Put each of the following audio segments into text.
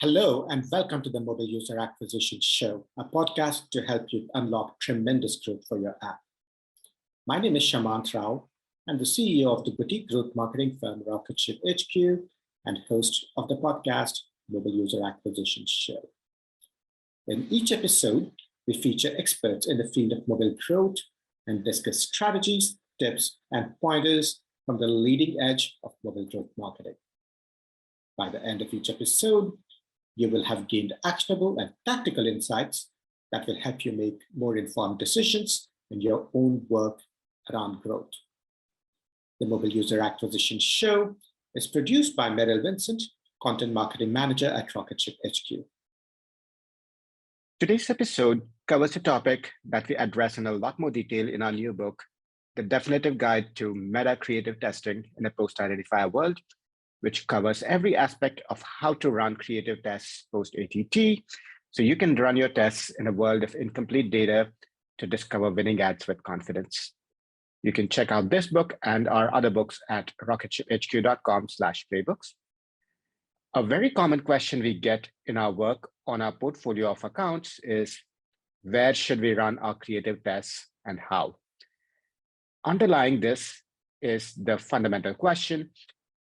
Hello, and welcome to the Mobile User Acquisition Show, a podcast to help you unlock tremendous growth for your app. My name is Shamant Rao. I'm the CEO of the boutique growth marketing firm Rocketship HQ and host of the podcast Mobile User Acquisition Show. In each episode, we feature experts in the field of mobile growth and discuss strategies, tips, and pointers from the leading edge of mobile growth marketing. By the end of each episode, you will have gained actionable and tactical insights that will help you make more informed decisions in your own work around growth. The Mobile User Acquisition Show is produced by Meryl Vincent, Content Marketing Manager at Rocketship HQ. Today's episode covers a topic that we address in a lot more detail in our new book, The Definitive Guide to Meta Creative Testing in a Post-Identifier World, which covers every aspect of how to run creative tests post-ATT, so you can run your tests in a world of incomplete data to discover winning ads with confidence. You can check out this book and our other books at rocketshiphq.com/playbooks. A very common question we get in our work on our portfolio of accounts is, where should we run our creative tests and how? Underlying this is the fundamental question: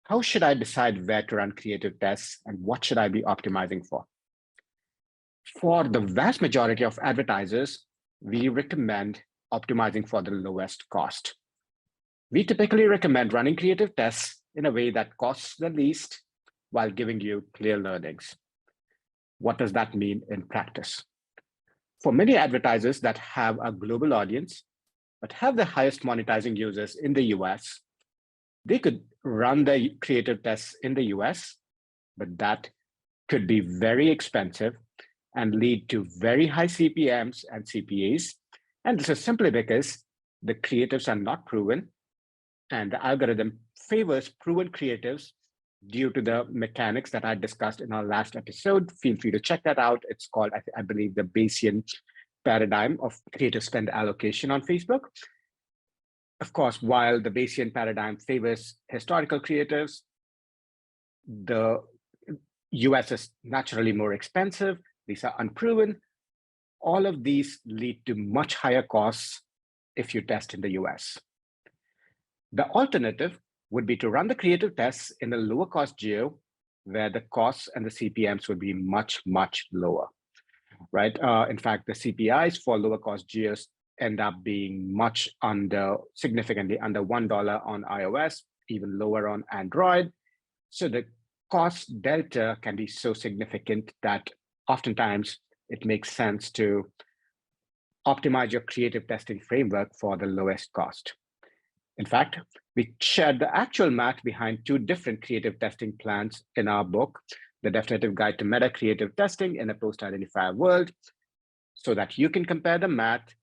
how should I decide where to run creative tests and what should I be optimizing for? For the vast majority of advertisers, we recommend optimizing for the lowest cost. We typically recommend running creative tests in a way that costs the least while giving you clear learnings. What does that mean in practice? For many advertisers that have a global audience, but have the highest monetizing users in the US, they could run the creative tests in the US, but that could be very expensive and lead to very high CPMs and CPAs. And this is simply because the creatives are not proven and the algorithm favors proven creatives due to the mechanics that I discussed in our last episode. Feel free to check that out. It's called, I believe, the Bayesian paradigm of creative spend allocation on Facebook. Of course, while the Bayesian paradigm favors historical creatives, the US is naturally more expensive. These are unproven. All of these lead to much higher costs if you test in the US. The alternative would be to run the creative tests in a lower cost geo where the costs and the CPMs would be much, much lower, right? In fact, the CPIs for lower cost geos end up being significantly under $1 on iOS, even lower on Android. So the cost delta can be so significant that oftentimes it makes sense to optimize your creative testing framework for the lowest cost. In fact, we shared the actual math behind two different creative testing plans in our book, The Definitive Guide to Meta Creative Testing in a Post-Identifier World, so that you can compare the math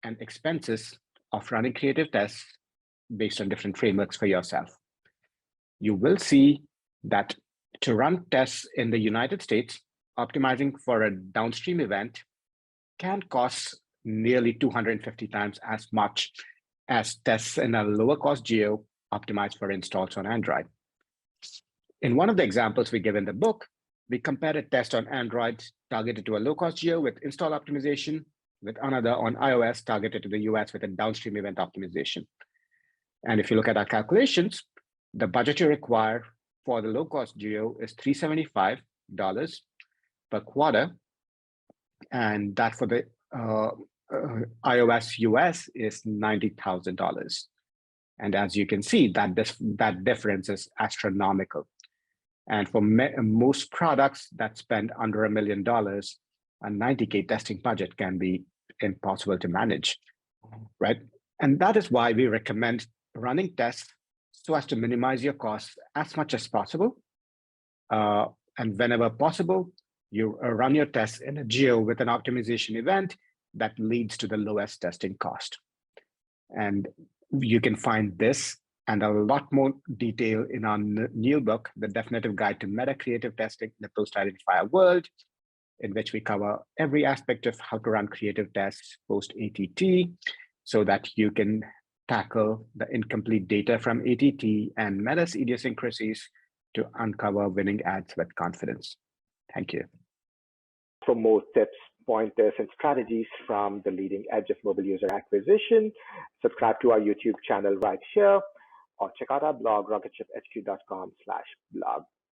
and expenses of running creative tests based on different frameworks for yourself. You will see that to run tests in the United States, optimizing for a downstream event can cost nearly 250 times as much as tests in a lower cost geo optimized for installs on Android. In one of the examples we give in the book, we compared a test on Android targeted to a low cost geo with install optimization with another on iOS targeted to the US with a downstream event optimization. And if you look at our calculations, the budget you require for the low cost geo is $375 per quarter. And that for the iOS US is $90,000. And as you can see, that difference is astronomical. And for most products that spend under $1 million, a 90K testing budget can be impossible to manage, right? And that is why we recommend running tests so as to minimize your costs as much as possible. And whenever possible, you run your tests in a geo with an optimization event that leads to the lowest testing cost. And you can find this and a lot more detail in our new book, The Definitive Guide to Meta Creative Testing in the Post-Identifier World, in which we cover every aspect of how to run creative tests post-ATT so that you can tackle the incomplete data from ATT and Meta's idiosyncrasies to uncover winning ads with confidence. Thank you. For more tips, pointers, and strategies from the leading edge of mobile user acquisition, subscribe to our YouTube channel right here, or check out our blog, rocketship.hq.com/blog.